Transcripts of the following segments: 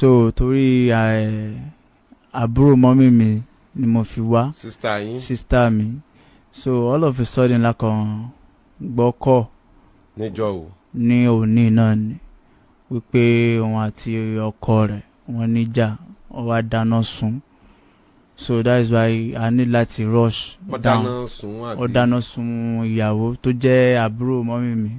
so torí àbúrò mọ́mí mi ni mo fi wá. Sister mi. So all of a sudden la kàn gbọ́ call níjọ́ wo ní òní náà ni wípé òun àti ọkọ rẹ̀ wọ́n níjà ó wá dáná sun. So that is why I need láti rush down. Ó dáná sun ìyàwó tó jẹ́ àbúrò mọ́mí mi.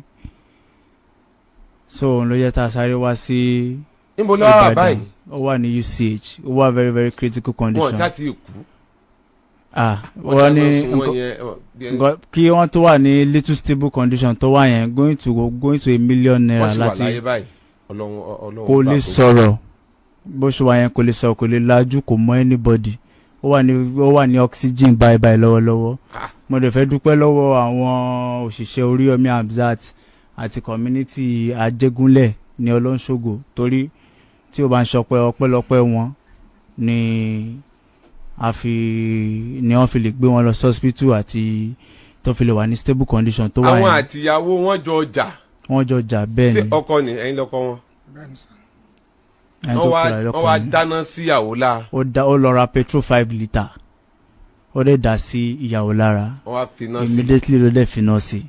So òun ló yẹ tá a sáré wá sí Ìbàdàn. Ó wà ní UCH. Ó wà very very critical condition. Wọ́n ṣá ti kú. Wọ́n ní kí wọ́n tó wà ní little stable condition tó wà yẹn going to $1 million láti kò lè sọ̀rọ̀ bó ṣe wà yẹn kò lè sọ̀rọ̀ kò lè lajú kò mọ anybody ó wà ní oxygen báyìí lọ́wọ́lọ́wọ́. Mo dẹ̀ fẹ́ dúpẹ́ lọ́wọ́ àwọn òṣìṣẹ́ Oriyomi Hamzat àti community Ajégúnlẹ̀ ní Ọlọ́nṣogbo torí tí ó bá ń ṣọpẹ́ ọpẹ́lọpẹ́ wọn ni wọ́n fi lè gbé wọn lọ hospital àti tó fi lè wà ní stable condition tó wà yẹn. Àwọn àtìyàwó wọ́n jọ jà bẹ́ẹ̀ ni. ṣé ọkọ ni ẹ̀yin lọ́kọ wọn. wọ́n wá dáná sí ìyàwó lára. ó lọ ra petrol 5 litre ó dẹ̀ dà sí ìyàwó lára. wọ́n wá finá sí. immediately ló dẹ̀ finá sí.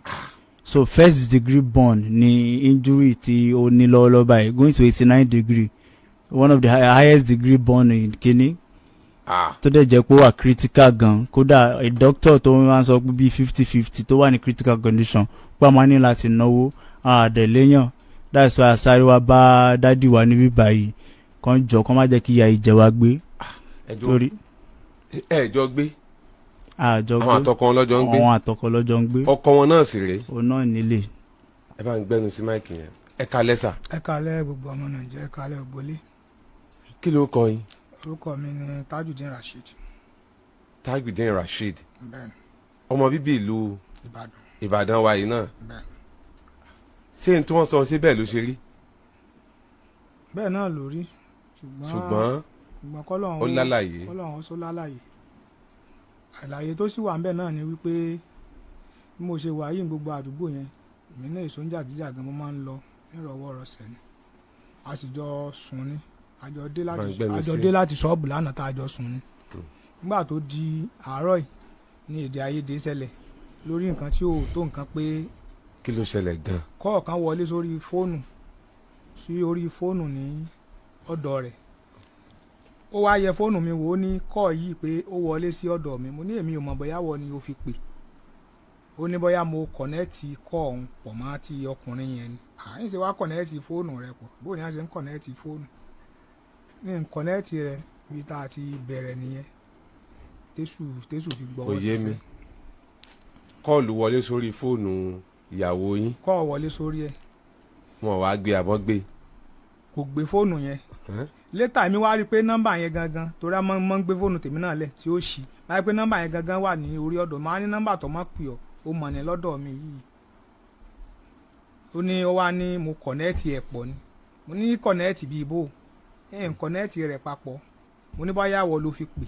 So first degree burn ni injury tí ó ní lọ́wọ́lọ́wọ́ báyìí going to 89 degree one of the highest degree burn in Guinea. Tó dẹ̀ jẹ́ pé ó wà critical gan kódà a doctor tó máa ń sọ pé bíi 50-50 tó wà ní critical condition pé a máa ní láti náwó àdẹ̀léyàn. That's why àsáré wa bá dádì wa níbí báyìí kan jọ kán má jẹ́ kí ìyá ìjẹ wa gbé. ẹjọ gbé. àjọ gbé àwọn àtọkọ ọlọ́jọ́ ń gbé. àwọn àtọkọ ọlọ́jọ́ ń gbé. ọkọ wọn náà sì rèé. òun náà nílé. ẹ bá ń gbẹnu sí máìkì yẹn. ẹ kalẹ́ sà. ẹ kalẹ́ gbogbo ọmọ Nàìjíríà ẹ kalẹ́ ògbólé. kí ló kọ yín. orúkọ mi ni Tajudeen Rasheed. Tajudeen Rasheed. Bẹ́ẹ̀ni. ọmọ bíbí ìlú Ìbàdàn. Ìbàdàn wa yìí náà. Bẹ́ẹ̀ni. ṣé n tí wọ́n sọ ṣé bẹ́ẹ̀ ló ṣe rí. bẹ́ẹ̀ náà ló rí ṣùgbọ́n ó lálàyé. Ọlọ́run ó sọ lálàyé. àlàyé tó sì wà ńbẹ̀ náà ni wípé bí mo ṣe wà yìí gbogbo àdúgbò yẹn èmi náà èso ń jàgídíjàgan mo máa ń lọ nírọ̀wọ́ rọ̀sẹ̀ ni a sì jọ sùn ni àjọ dé láti ṣọ́ọ̀bù lánàá tá a jọ sùn ni nígbà tó di àárọ̀ yìí ní èdè àìyedè ṣẹlẹ̀ lórí nǹkan tí ò tó nǹkan pé. kí ló ṣẹlẹ̀ gan. kọ́ọ̀kan wọlé sórí fóònù ní ọ̀dọ̀ rẹ̀ ó wá yẹ fóònù mi wò ó ní kọ́ọ̀ yìí pé ó wọlé sí ọ̀dọ̀ mi mo ní èmi ò mọ̀ bóyá wọ ni ó fi pè ó ní bóyá mo kọ̀nẹ́ẹ̀tì kọ́ ọ̀hún pọ̀ mọ́ ti ọkùnrin yẹn ni àyìn ṣe wá kọ̀nẹ́ẹ̀tì fóònù rẹ pọ̀ bóun ni a ṣe ń kọ̀nẹ́ẹ̀tì fóònù ní kọ̀nẹ́ẹ̀tì rẹ bí tá a ti bẹ̀rẹ̀ nìyẹn tẹ́sù fi gbọ́ wọ́n ṣiṣẹ́. òye mi kọ́ọ̀lù wọlé sórí fóònù ìyàwó yín. kọ́ọ̀ wọlé sórí ẹ̀. wọn wá gbé àbọ̀ gbé. kò gbé fóònù yẹn létà mi wá rí i pé nọ́mbà yẹn gangan torí a máa ń gbé fóònù tèmi náà lẹ̀ tí ó ṣí máa rí i pé nọ́mbà yẹn gangan wà ní orí ọ̀dọ̀ máa ní nọ́mbà tó máa pè ọ́ ó mọ̀ ní lọ́dọ̀ mi yìí ó ní ó wá ní mo kọ̀nẹ́ẹ̀tì ẹ̀ pọ̀ ni mo ní kọ̀nẹ́ẹ̀tì bíi bò ń kọ̀nẹ́ẹ̀tì rẹ̀ papọ̀ mo ní báyà wọ ló fi pè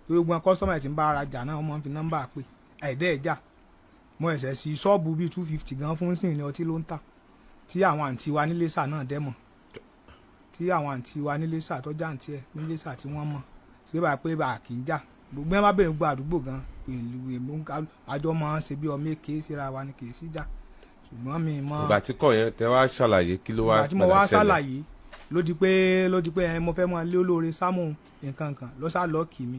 torí gbọ́n kọ́sítọ́mà tí ń bá ara jà náà wọ́n fi nọ́mbà pè àìdẹ́ ẹ̀jà mo ẹ̀sẹ̀ sí ṣọ́ọ̀bù bíi 250 gan fún sìn ní ọtí ló ń tà tí àwọn àǹtí wa nílé sà náà dẹ́mọ̀ tí àwọn àǹtí wa nílé sà tọ́jà àǹtí ẹ̀ nílé sà tí wọ́n mọ̀ ṣé bá pé bá kì í jà gbogbo ẹ̀ bá bẹ̀rẹ̀ gbọ́ àdúgbò gan pẹ̀lú àjọ máa ń ṣe bí ọmọ èké síra wa ni kì í sí jà ṣùgbọ́n mi mọ. ìgbà tí kò yẹn tẹ wá ṣàlàyé kí ló wá padà ṣẹlẹ̀. ìgbà tí mo wá ṣàlàyé ló di pé mo fẹ́ mọ lé olóore sámù nǹkan kan ló sá lọ́ọ́ kì mí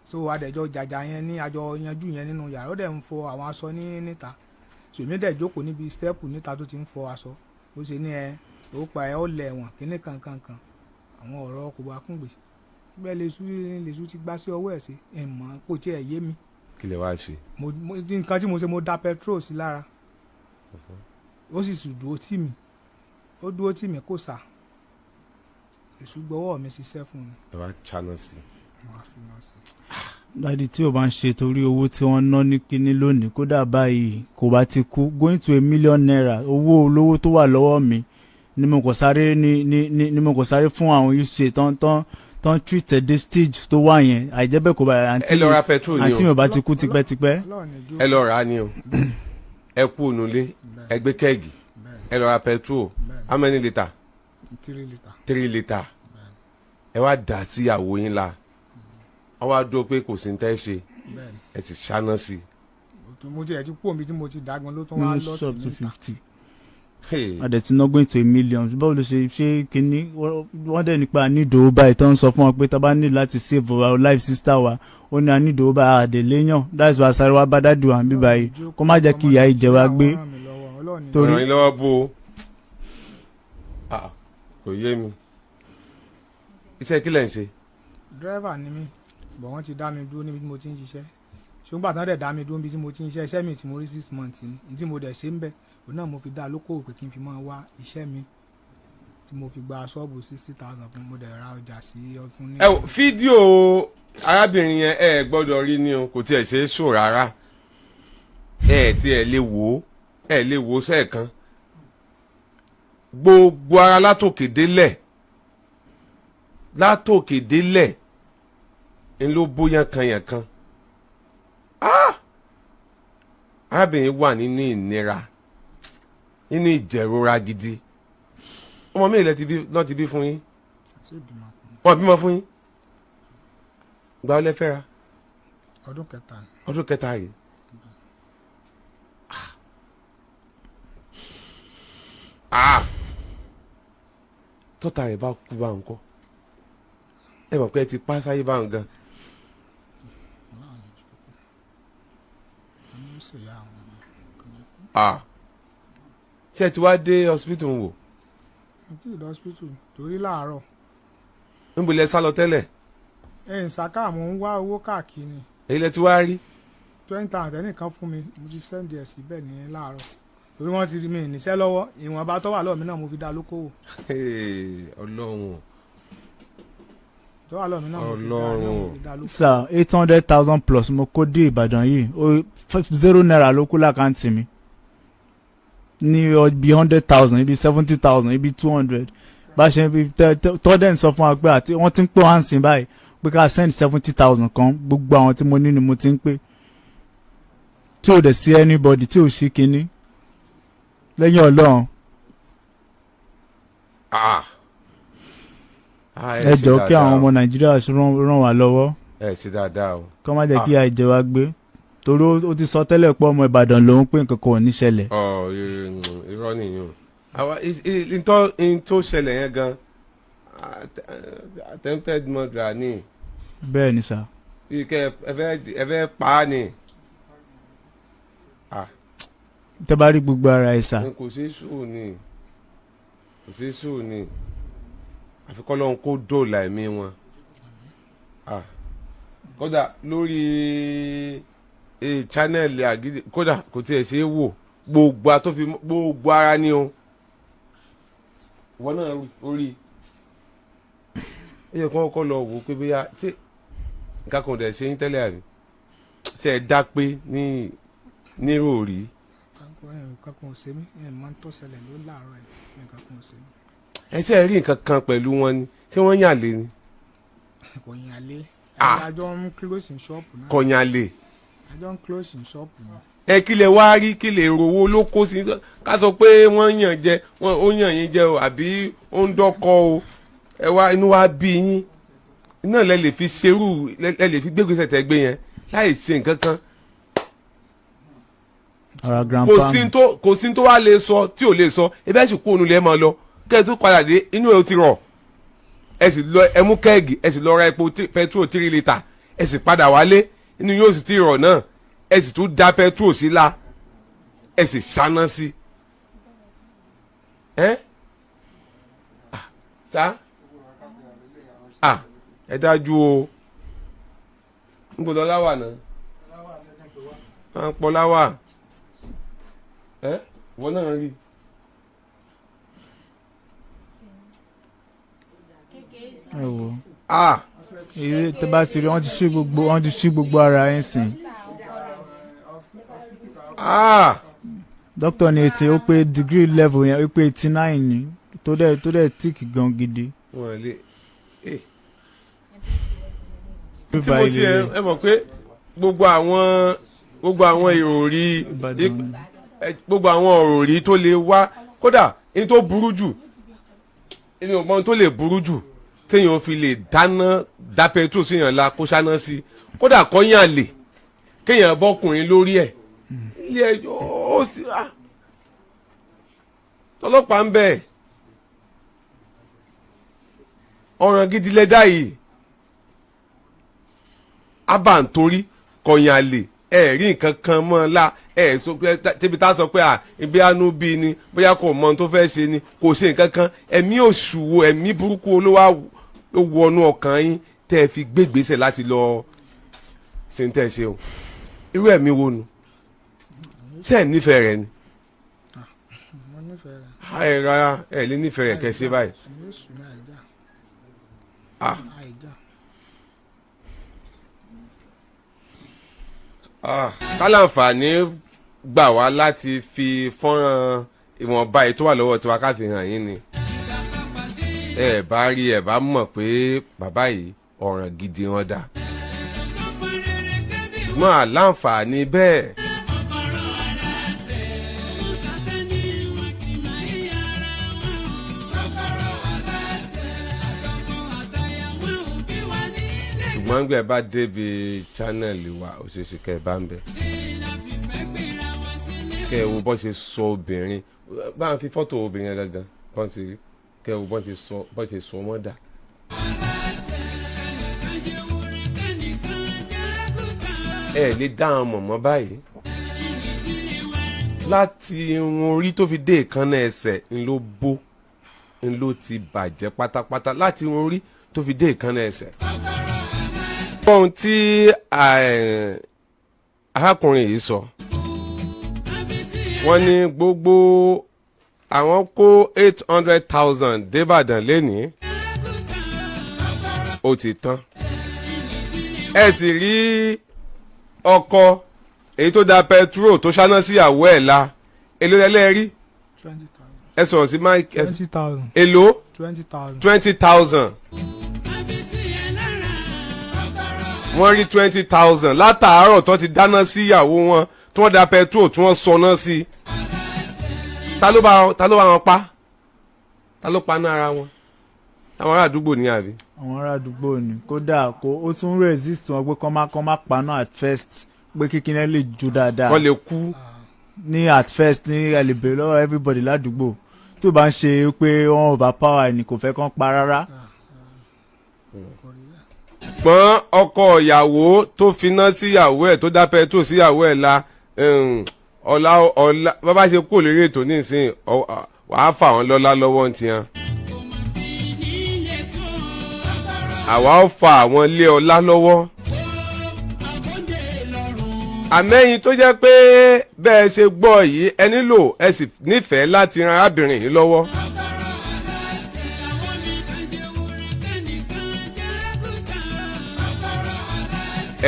so adẹ̀jọ́ jàjà yẹn ní àjọ yanjú yẹn nínú yàrá ó dẹ̀ ń fọ àwọn aṣọ níta sèmi dẹ̀ jókòó níbi stẹ́ẹ̀pù níta tó ti ń fọ aṣọ ó ṣe ní ó pa ó lẹ̀ wọ̀n kíní kankan àwọn ọ̀rọ̀ kò bá kúngbè bẹ́ẹ̀ lèṣu ti gbá sí ọwọ́ ẹ̀ sí mọ̀ kò tiẹ̀ yé mi. kí lè wá ṣe. nǹkan tí mo ṣe mo da petrol sí lára ó sì dúró tì mí kò sà èṣù gbọ́wọ́ mi ṣiṣẹ́ fún mi. ẹ wá chaná sí. dádì tí o bá ń ṣe torí owó tí wọ́n ná ní kíní lónìí kódà báyìí kò bá ti kú going to $1 million owó olówó tó wà lọ́wọ́ mi ni mo kò sáré fún àwọn usa tán treat the stage tó wà yẹn àìjẹ́bẹ̀ kò bá ẹ lọ ra petrol ni o àǹtí mi ò bá ti kú tipẹ́tipẹ́. ẹ lọ rà á ni o ẹ kú ònúlé ẹ gbé kẹ́ẹ̀gì ẹ lọ ra petrol how many litre. 3 litre. 3 litre ẹ wá dà sí ìyàwó yín la wọ́n wá dó pé kò sí ní tẹ́ ṣe ẹ sì ṣáná sí. mo ti ẹ̀ ti kú omi tí mo ti dàgbọ́n ló tún wá lọ́ọ̀tì níta. adẹ̀tí náà going to a million báwo ló ṣe kínní wọ́n dẹ̀ nípa nídòó báyìí tó ń sọ fún wọn pé tá a bá ní láti save our life sister wa ó ní nídòó bá àdèléyàn that's why sáré wa bá dájú à ń bí báyìí kó má jẹ́ kí ìyá ìjẹ wa gbé. torí ọ̀ràn yín lọ́wọ́ bó o kò yé mi iṣẹ́ kí lẹ̀ ń ṣe. dírẹ́fà ni mí bọ̀ wọ́n ti dá mi dúró níbi tí mo ti ń ṣiṣẹ́ ṣùgbọ́n àtàwọn dẹ̀ dá mi dúró níbi tí mo ti ń ṣiṣẹ́ iṣẹ́ mi tí mo rí 6 months ní tí mo dẹ̀ ṣe ń bẹ̀ òun náà mo fi dá lókòwò pé kí n fi máa wá iṣẹ́ mi tí mo fi gba ṣọ́ọ̀bù 60,000 fún mo dẹ̀ ra ọjà sí ọdún ní. fídíò arábìnrin yẹn ẹ gbọ́dọ̀ rí ni o kò tiẹ̀ ṣe é ṣò rárá tiẹ̀ lè wò ó lè wò ó sẹ́ẹ̀kan gbogbo ara látòkè délẹ̀ ń ló bóyá kan yẹn kan arábìnrin wà nínú ìnira nínú ìjẹ̀rora gidi ọmọ mi lọ́ọ́ ti bí fún yín wọ́n bímọ fún yín gba ọlẹ́ fẹ́ra ọdún kẹta rèé tọ́ta rẹ̀ bá kú bá ń kọ́ ẹ mọ̀ pé ẹ ti pa sáyé bá ń gan. ṣé ẹ ti wá dé hospital ń wò. mo ti dé hospital torí láàárọ̀. níbo lẹ sá lọ tẹ́lẹ̀. ṣàkà mo ń wá owó káàkiri. èyí lẹ ti wá rí. 20,000 ẹnìkan fún mi mo ti sẹ́ndì ẹ̀ síbẹ̀ ní láàárọ̀ torí wọ́n ti rí mi níṣẹ́ lọ́wọ́ ìwọ̀nba tó wà lọ́ọ̀ mi náà mo fi dá lókòwò. ọlọ́run tó wà lọ́ọ̀ mi náà mo fi dá lókòwò. sir 800,000 plus mo kó dé Ìbàdàn yìí 0 naira ló kú lákàntì mi ní ibi 100,000 ibi 70,000 ibi 200 bá ṣe ibi tọ́dẹ̀ sọ fún wa pé àti wọ́n ti ń pè wá ń sìn báyìí pé ká send 70,000 kan gbogbo àwọn tí mo ní ni mo ti ń pè tí ò dẹ̀ sí anybody tí ò sí kinní lẹ́yìn Ọlọ́run. ẹ jọ̀ọ́ kí àwọn ọmọ Nàìjíríà ràn wá lọ́wọ́. ẹ ṣe dáadáa o. kọ́ má jẹ́ kí àìjẹ wa gbé torí ó ti sọ tẹ́lẹ̀ pé ọmọ Ìbàdàn lòun pé nǹkan kan ò ní ṣẹlẹ̀. irọ́ nìyẹn àwa in tó ṣẹlẹ̀ yẹn gan attempted murder ni. bẹ́ẹ̀ ni sà. ike ẹ fẹ́ pa á ni. tẹ́ bá rí gbogbo ara ẹ̀ sà. kò sí sùúrù ni àfikọ́ lọ́hún kó dóòlà ẹ̀mí wọn. kódà lórí channel àgídí kódà kò tiẹ̀ ṣe é wò gbogbo ara ni o wọn náà orí ẹ yẹ kó kọ́ lọ wò pé bóyá ṣé nǹkan kan dẹ̀ ṣe yín tẹ́lẹ̀ àrí ṣe ẹ dá pé ní nírò rí. nǹkan kan ò ṣe mí ẹ máa ń tó ṣẹlẹ̀ ló láàárọ̀ ẹ nǹkan kan ò ṣe mí. ẹ ṣe rí nǹkan kan pẹ̀lú wọn ni ṣé wọ́n yàn lé ni. kò yàn lé àjọ ń close in shop náà. kò yàn lé. àjọ ń close in shop náà. ẹ kí lè wá rí kí lè rówó ló kó sí ká sọ pé wọ́n yàn jẹ ó yàn yín jẹ o àbí ó ń dọ́kọ́ o ẹ wá inú wa bí yín iná lẹ lè fi ṣerú lẹ lè fi gbégbèsè tẹ gbé yẹn láì ṣe nǹkan kan kò sí tó wá lè sọ tí ò lè sọ ebi ẹ sì kó onú lẹ máa lọ kẹ́ ẹ tún padà dé inú ẹ ó ti rọ̀ ẹ sì lọ ẹ mú kẹ́ẹ̀gì ẹ sì lọ ra epo petrol 3 litre ẹ sì padà wálé inú yóò sì ti rọ̀ náà ẹ sì tún da petrol sí la ẹ sì ṣáná sí sá ẹ dájú o ń gbọ́dọ̀ láwà náà máa ń pọ̀ láwà wọ́n náà rí. ẹ wo ilé tó bá ti rí wọ́n ti ṣí gbogbo ara ẹ̀ sìn. dókítà ní etí ó pé degree level yẹn ó pé 89 ni tó dẹ̀ tíìkì gan gidi. wọ́n lè tí mo ti ẹ mọ̀ pé gbogbo àwọn ìròrí gbogbo àwọn òròrí tó lè wá kódà ní tó burú jù èmi ò mọ ohun tó lè burú jù téèyàn fi lè dá petrol síyàn la kó ṣáná sí kódà kọ́yàn lè kéèyàn bọ́kùnrin lórí ẹ̀ ilé ẹjọ́ ó sì ọlọ́pàá ń bẹ̀ ọ̀ràn gidi lẹ́dá yìí abà ń torí kọ̀yàn lè rí nǹkan kan mọ́ la sọ pé tẹ́bi tá a sọ pé ibi àánú bí ni bóyá kò mọ ohun tó fẹ́ ṣe ni kò ṣe nǹkan kan ẹ̀mí òṣùwò ẹ̀mí burúkú olówó ló wọnú ọkàn yín tẹ́ ẹ fi gbégbèsè láti lọ ṣe ń tẹ́ ẹ ṣe o irú ẹ̀mí wo nu ṣé ẹ̀ nífẹ̀ẹ́ rẹ ni rárá ẹ̀ lè nífẹ̀ẹ́ rẹ kẹsí báyìí kálàǹfààní gbà wá láti fi fọ́nrán ìwọ̀nba èyí tó wà lọ́wọ́ tiwa ká fi hàn yín ni ẹ bá rí ẹ bá mọ̀ pé bàbá yìí ọ̀ràn gidi wọn dà ṣùgbọ́n àláǹfààní bẹ́ẹ̀ ṣùgbọ́n gbẹ bá débi chánẹ́ẹ̀lì wa ó ṣe é ṣe kẹ́ ẹ bá ń bẹ̀ kẹ́ ẹ wo bọ́ ṣe sọ obìnrin bá ń fi fọ́tò obìnrin yẹn gangan bọ́n ti rí kẹ́ ẹ wo bọ́ ṣe sọ wọ́n dà. ẹ lè dá àwọn mọ̀mọ́ báyìí láti irun orí tó fi dé ìkànnà ẹsẹ̀ ńlọ bó ńlọ ti bàjẹ́ pátápátá láti irun orí tó fi dé ìkànnà ẹsẹ̀. ohun tí arákùnrin yìí sọ wọ́n ní gbogbo àwọn kó 800,000 débàdàn lénìí ó ti tán ẹ sì rí ọkọ èyí tó da petrol tó ṣáná sí ìyàwó ẹ̀ la èlò lẹ́lẹ́rí ẹ sọ̀rọ̀ sí mike èlò 20,000 wọ́n rí 20,000 látàárọ̀ tó ti dáná sí ìyàwó wọn tí wọ́n da petrol tí wọ́n sọná sí ta ló bá wọn pa ta ló pa náà ara wọn àwọn ará àdúgbò ní àbí. àwọn ará àdúgbò ní kódà ó tún resist wọn pé kọ́ má paná at first pé kíkiní lè jó dáadáa. wọ́n lè kú. ní at first ní ẹlẹ́bẹ̀rẹ̀ lọ́wọ́ everybody ládùúgbò tó bá ń ṣe pé wọ́n overpower ni kò fẹ́ kán pa rárá. pọ́n ọkọ ìyàwó tó finá sí ìyàwó ẹ̀ tó dá petrol sí ìyàwó ẹ̀ la ọ̀la bàbá ṣe kó lórí ètò nísìnyí wàá fà wọ́n lọ́lá lọ́wọ́ ti hàn. àwa ó fa àwọn ilé ọlá lọ́wọ́. àmẹ́yìn tó jẹ́ pé bẹ́ẹ̀ ṣe gbọ́ yìí ẹ nílò ẹ sì nífẹ̀ẹ́ láti ran arábìnrin yìí lọ́wọ́.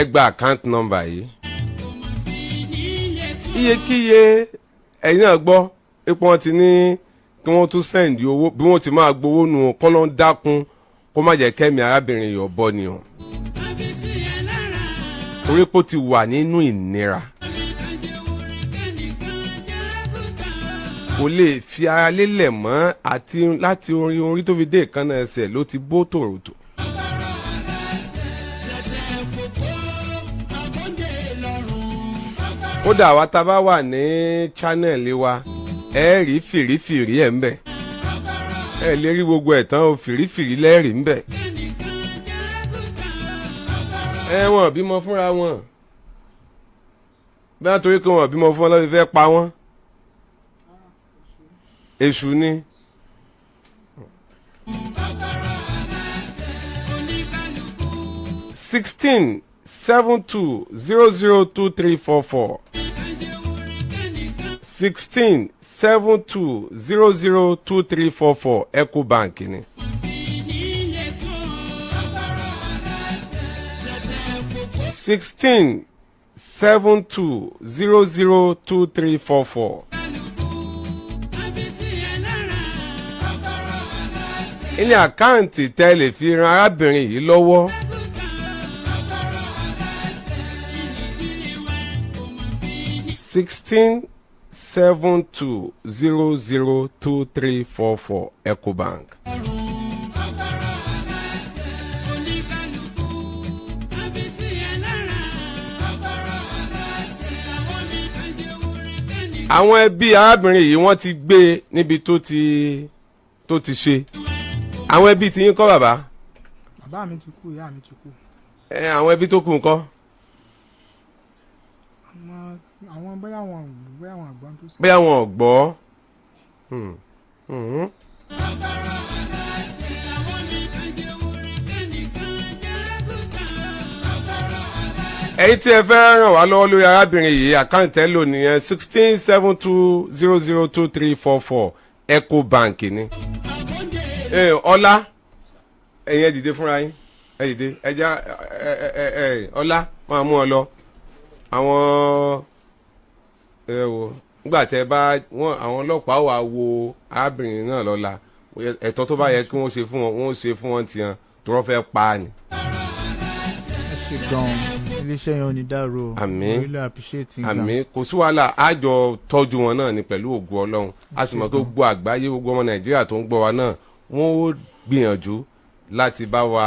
ẹ gba account number yìí. iyekíye ẹ̀yin náà gbọ́ ipò wọn ti ní kí wọ́n tún sẹ́ǹdì owó bí wọ́n ti máa gbowó nù kọ́lọ́ ń dákun kó má jẹ́ kẹ́mi arábìnrin yọ̀ bọ́ ni o. orí pò ti wà nínú ìnira. kò lè fi ara lélẹ̀ mọ́ àti láti orí tó fi dé ìkànnà ẹsẹ̀ ló ti bó tòròtò. kódà wa tá a bá wà ní channel wa ẹ rí fìrífìrí ẹ̀ ń bẹ̀ ẹ lè rí gbogbo ẹ̀ tán o fìrífìrí lẹ́rìí ń bẹ̀. wọ́n bímọ fúnra wọn bí wọ́n torí pé wọ́n bímọ fún wọn lọ́wọ́ fẹ́ pa wọ́n èṣù ni. (16) 72002344 (16) 72002344 Ecobank ni. (16) 72002344 ilé àkáǹtì tẹ́ lè fi ran arábìnrin yìí lọ́wọ́. (16) 72002344 Ecobank. àwọn ẹbí arábìnrin yìí wọ́n ti gbé níbi tó ti ṣe àwọn ẹbí tí yín kọ́ bàbá. bàbá mi ti kú ìyá mi ti kú. àwọn ẹbí tó kù ńkọ́. àwọn bóyá wọn àgbọn tó sọ. bóyá wọn ò gbọ́. ẹ̀yin tí ẹ fẹ́ ràn wá lọ́wọ́ lórí arábìnrin yìí àkáǹtì ẹ̀ lò nìyẹn 1672002344 Ecobank ni. ọlá ẹ̀yin ẹ dìde fúnra yín ẹ dìde ẹja ọlá máa mú ọ lọ àwọn wo nígbà tẹ bá wọn àwọn ọlọ́pàá wà wo arábìnrin náà lọ́la ẹ̀tọ́ tó bá yẹ kí wọ́n ṣe fún wọn wọ́n ṣe fún wọn tiẹ̀ tó rọ́ fẹ́ pa á ni. ṣe gan-an iléeṣẹ́ yẹn ò ní dàrú o. àmín really appreciate nga. àmín kò sí wàhálà àjọ tọ́jú wọn náà ni pẹ̀lú ògùn ọlọ́run a sì mọ̀ pé gbogbo àgbáyé gbogbo ọmọ nàìjíríà tó ń gbọ́ wa náà wọ́n ó gbìyànjú láti bá wa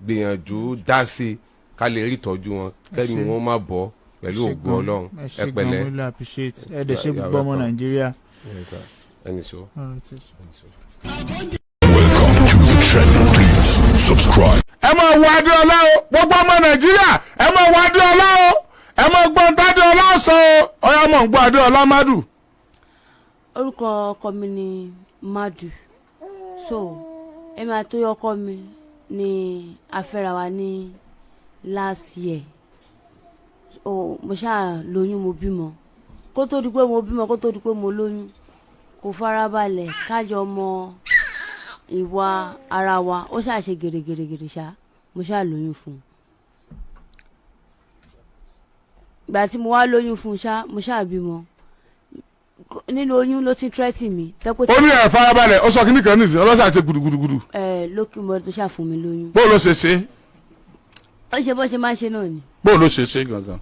gbìyànjú dá sí ká lè rí ìtọ́jú wọn kẹ́mi wọn má bọ́ pẹ̀lú ògùn ọlọ́run ẹ pẹ̀lẹ́. really appreciate ẹ dẹ̀ ṣe gbogbo ọmọ nàìjíríà. ẹni sọ. Welcome to the channel. Please subscribe. ẹ máa wo Adéọlá o gbogbo ọmọ nàìjíríà ẹ máa wo Adéọlá o ẹ máa gbọ́n tádéọlá sọ o ọ̀yá mọ̀ ń gbọ́ Adéọlá Madu. orúkọ ọkọ mi ni Madu so èmi àti ọkọ mi ni a fẹ́ra wa ní last year mo ṣáà lóyún mo bímọ kó tó di pé mo bímọ kó tó di pé mo lóyún kò farabalẹ̀ kájọ mọ ìwà ara wa ó ṣáà ṣe gèrègèrègèrè ṣá mo ṣáà lóyún fún un ìgbà tí mo wá lóyún fún un ṣá mo ṣáà bímọ nínú oyún ló ti tírẹ́tì mi. ó ní ẹ̀ farabalẹ̀ ó sọ kíní kan nìsín ọlọ́sà ti gudugudugudu. lókè mo tó ṣáà fún mi lóyún. bó ló ṣe ṣe. ó ṣe bó ṣe máa ń ṣe náà ni. bó ló ṣe ṣe gangan.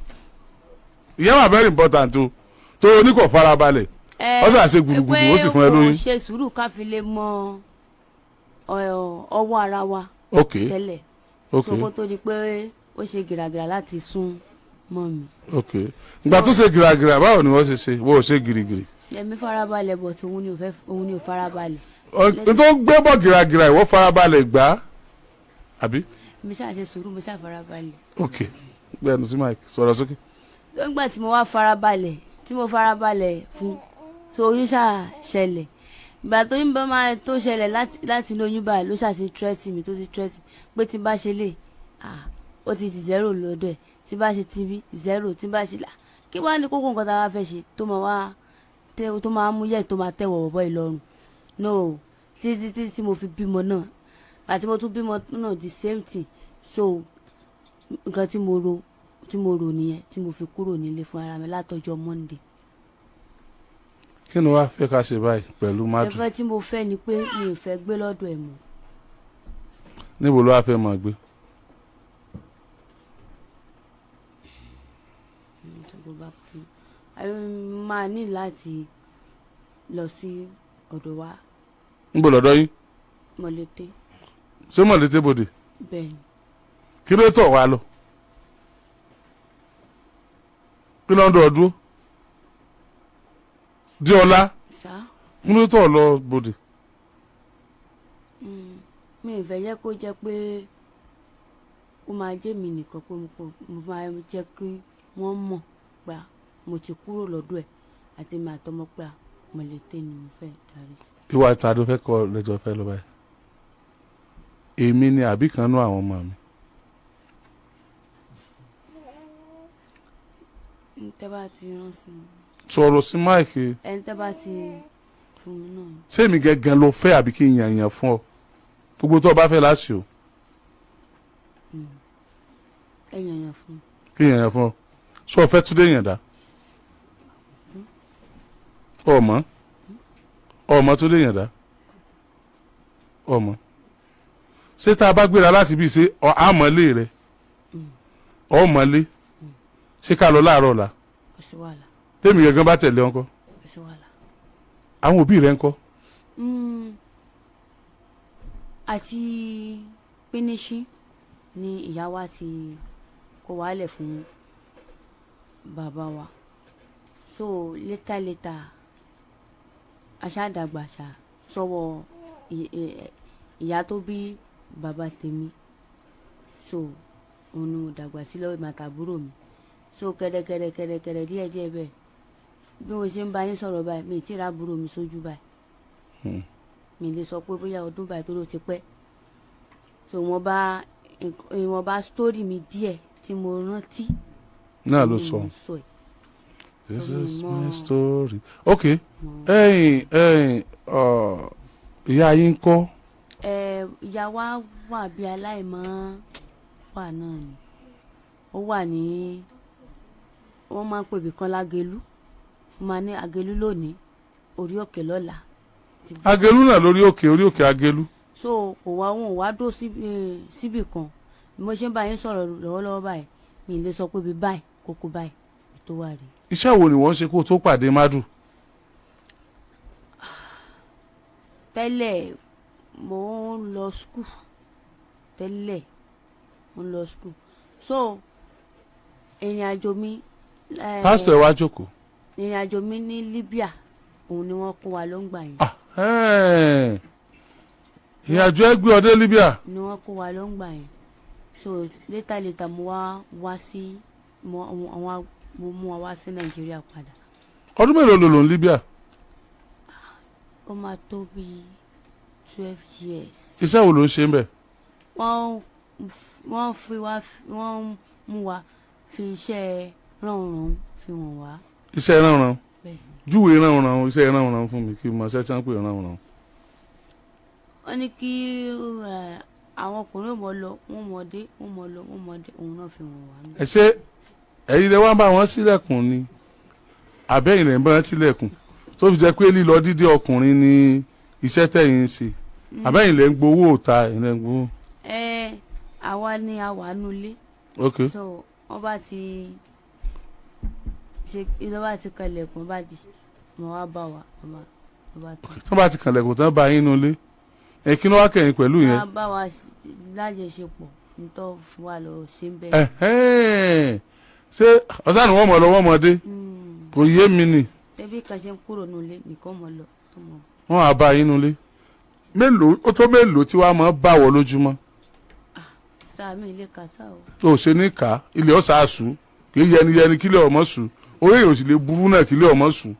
ìyẹn wà very important o tó o ní kò farabalẹ̀ ó sì àṣe gudugudu ó sì fún ẹ lóyún. pé o ṣe sùúrù ká fi lè mọ ọwọ́ ara wa tẹ́lẹ̀ sókó tó di pé ó ṣe gìràgìrà láti sún mọ́ mi. ìgbà tó ṣe gìràgìrà báwo ni wọ́n ṣe ṣe wọ́n ò ṣe gìrìgìrì. èmi farabalẹ̀ bọ̀ tí òun ni ò farabalẹ̀. tó gbé bọ̀ gìràgìrà ìwọ farabalẹ̀ gbà àbí. mi ṣáà ṣe sùúrù mo ṣáà farabalẹ̀. gbẹ́nu sí mike sọ̀rọ̀ sókè. nígbà tí mo wá farabalẹ̀ fún so oyún ṣáà ṣẹlẹ̀ ìgbà tó yín bá máa tó ṣẹlẹ̀ láti inú oyún báyìí ló ṣáà ti tírẹ́tì mi pé tí n bá ṣe lè ó ti 0 lọ́dọ̀ ẹ̀ tí n bá ṣe tv 0 tí n bá ṣe là kí wàá ní kókó nǹkan tá a wá fẹ́ ṣe tó máa mú yẹ̀ tó máa tẹ̀wọ̀ bọ́ ìlọrun no títí tí mo fi bímọ náà àti mo tún bímọ náà the same thing so nǹkan tí mo rò nìyẹn tí mo fi kúrò nílé fún ara mi látọjọ́ Monday. kí ni wàá fẹ́ ká ṣe báyìí pẹ̀lú Madu. ẹ̀fẹ́ tí mo fẹ́ ni pé mi ò fẹ́ gbé lọ́dọ̀ ẹ̀ mọ́. níbo ló wàá fẹ́ máa gbé. máa ní láti lọ sí ọ̀dọ̀ wa. níbo lọ́dọ̀ yín. Mọ̀lété. ṣé Mọ̀lété bòde. bẹ́ẹ̀ni. kí ló tọ̀ wá lọ. kí ló ń dọ̀ dúró. Díọlá. kí ló tọ̀ lọ bòde. mi ò fẹ́ jẹ́ kó jẹ́ pé ó máa jẹ́ mi nìkan pé mo máa jẹ́ kí wọ́n mọ̀ gbà mo ti kúrò lọ́dọ̀ ẹ̀ àti mi àtọmọ pé Mọ̀lété ni mo fẹ́ darí. ìwà ìtàdó fẹ́ kọ́ lẹ́jọ́ fẹ́ lọ báyìí. èmi ni àbí kan nú àwọn ọmọ mi. tẹ́ bá ti rán sí mi. sọ̀rọ̀ sí máìkì. ẹni tẹ́ bá ti fún mi náà. ṣé èmi gẹ́gẹ́ ló fẹ́ àbí kí n yàn fún ọ gbogbo tó o bá fẹ́ láṣì o. ẹ yàn fún. kí n yàn fún ọ sọ ọ fẹ́ Túndé yàn dá. ọmọ Túndé yàn dá. ọmọ ṣé tá a bá gbéra láti bí ṣe àmọ́lé rẹ ọmọlé ṣé ká lọ láàárọ̀ ọ̀la. kò sí wàhálà. tèmi gẹ́gẹ́ bá tẹ̀lé ọ ńkọ́. kò sí wàhálà. àwọn òbí rẹ ńkọ́. àti pínísí ni ìyá wa ti kó wálẹ̀ fún bàbá wa so later aṣáàdàgbà ṣá sọ́wọ́ ìyá tó bí bàbá tèmi so òun ni mo dàgbà sí lọ́wọ́ ìmàtàbúrò mi so kẹ̀dẹ̀kẹ̀dẹ̀ díẹ̀ bẹ́ẹ̀ bí mo ṣe ń bá yín sọ̀rọ̀ báyìí mi ì tí ì rábúrò mi sójú báyìí mi lè sọ pé bóyá ọdún báyìí tó ló ti pẹ́ so wọ́n bá sítórì mi díẹ̀ tí mo rántí náà ló sọ this is my story okay ìyá yín kọ́. ìyá wa wà bí aláìmọ́ wà náà ni ó wà ní wọ́n máa ń pè bí kan lágẹ̀lú wọ́n máa ní agẹ̀lú lónìí orí òkè lọ́la. agẹ̀lú náà lórí òkè orí òkè agẹ̀lú. so kò wá wọn ò wá dó síbì kan bí mo ṣe ń bá yín sọ̀rọ̀ lọ́wọ́lọ́wọ́ báyìí mi ì lè sọ pé bí báyìí kókó báyìí tó wà rí. iṣẹ́ wo ni wọ́n ṣe kó tó pàdé mádù. tẹ́lẹ̀ mo ń lọ skul so ìrìn àjò mi. pásítọ̀ ẹ wá jókòó. ìrìn àjò mi ní Libya òun ni wọ́n kó wa ló ń gbà yẹn. ìrìn àjò ẹ gbé ọdẹ Libya. ni wọ́n kó wa ló ń gbà yẹn so later mo wá sí mo mú wa wá sí Nàìjíríà padà. ọdún mélòó ló lò ní Libya. ó máa tó bí 12 years. iṣẹ́ wo ló ń ṣe ń bẹ̀. wọ́n mú wa fi iṣẹ́ ránran fi wọ̀n wá. iṣẹ́ ránran júwe ránran iṣẹ́ ránran fún mi kí n máa ṣe tí wọ́n pè ránran. wọ́n ní kí àwọn ọkùnrin mọ̀ lọ wọ́n mọ̀ dé òun náà fi wọ̀n wá. ẹ ṣe ẹ̀yin lè wá bá wọn sílẹ̀kùn ni àbẹ́yìn lè ń bá wọn sílẹ̀kùn tó fi jẹ́ pé lílọ dídé ọkùnrin ni iṣẹ́ tẹ̀yìn ń ṣe àbẹ́yìn lè ń gbowó òta ilẹ̀ ń gbowó. àwa ni a wà nulẹ̀. ok so wọ́n bá ti ṣe ìjọba ti kalẹ̀kùn wọ́n bá ti mọ̀ wá bá wa tó bá ti kalẹ̀kùn tán bá yín nulẹ̀ kí ló wá kẹ́yìn pẹ̀lú yẹn. wọ́n bá wa lájọṣepọ̀ nítorí fún wa lọ ṣe ń bẹ́ẹ̀. ṣé ọ̀sán ni wọ́n mọ̀ lọ wọ́n mọ̀ dé kò yé mi nì. ẹbí kan ṣe ń kúrò nulẹ̀ nìkan mọ̀ lọ tó mọ̀. wọ́n á bá yín nulẹ̀ mélòó ó tó mélòó tí wàá máa bá wọ lójúmọ́. sáà mi ilé ka sáà o. tó ṣe ní ká ilé ọ̀sà àṣù kì í yẹni kílẹ̀ ọmọ sùn orí èèyàn sì lè burú náà kílẹ̀ ọmọ sùn.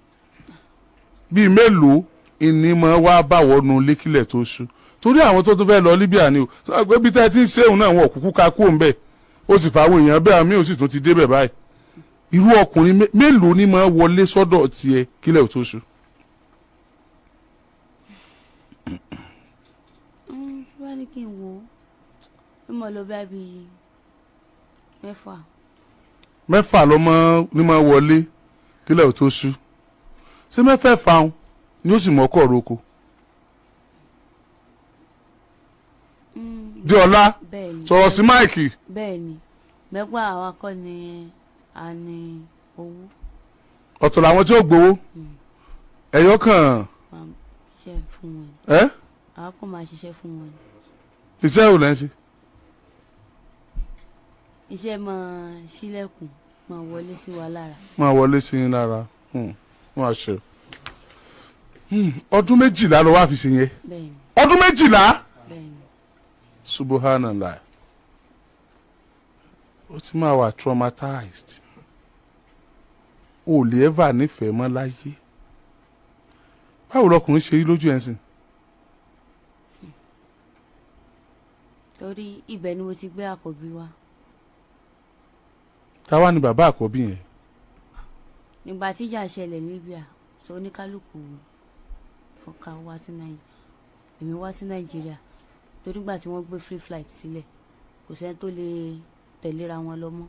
bíi mélòó ìní máa wá bá wọnú lékílẹ̀ tó sùn torí àwọn tó tún fẹ́ lọ Libya ni o sọ pé bí tẹ́ ti ń ṣéun náà wọn kúkú ká kú òun bẹ́ẹ̀ ó sì fàwọn èèyàn bẹ́ẹ̀ àmì ò sì tún ti débẹ̀ báyìí irú ọkùnrin mélòó ni máa wọlé sọ́dọ̀ tiẹ̀ kílẹ̀ tó sùn. wọ́n ní kí n wo ó mọ̀ lọ bá bí 6. 6 ló ní máa wọlé kílẹ̀ tó sùn ṣé 6 ni ó sì mọ́kọ̀ roko. Diola sọ̀rọ̀ sí máìkì. bẹ́ẹ̀ni mẹ́gbà àwa kọ́ ni a ní owó. ọ̀tọ̀ làwọn tí ó gbowó ẹ̀yọ́ kan. ṣe fún wọn. àwa kò máa ṣiṣẹ́ fún wọn. iṣẹ́ ò lẹ́ ń ṣe. iṣẹ́ máa ṣílẹ̀kùn máa wọlé sí wa lára. máa wọlé sí i lára wọ́n á ṣe. ọdún 12 ló wá fi ṣe yẹn. bẹ́ẹ̀ni. ọdún 12. bẹ́ẹ̀ni. Subhanallah ó ti máa wà traumatized o lè ever nífẹ̀ẹ́ mọ́ láyé báwo lọkùnrin ṣe rí lójú ẹ̀ ń sìn. torí ibẹ̀ ni mo ti gbé àkọ́bí wa. táwa ni bàbá àkọ́bí yẹn. nígbà tíjà ṣẹlẹ̀ Libya sọ oníkálukú fọkà wá sí Nàìjíríà èmi wá sí Nàìjíríà torí gbà tí wọ́n gbé free flight sílẹ̀ kò sẹ́ni tó lè tẹ̀léra wọn lọ mọ́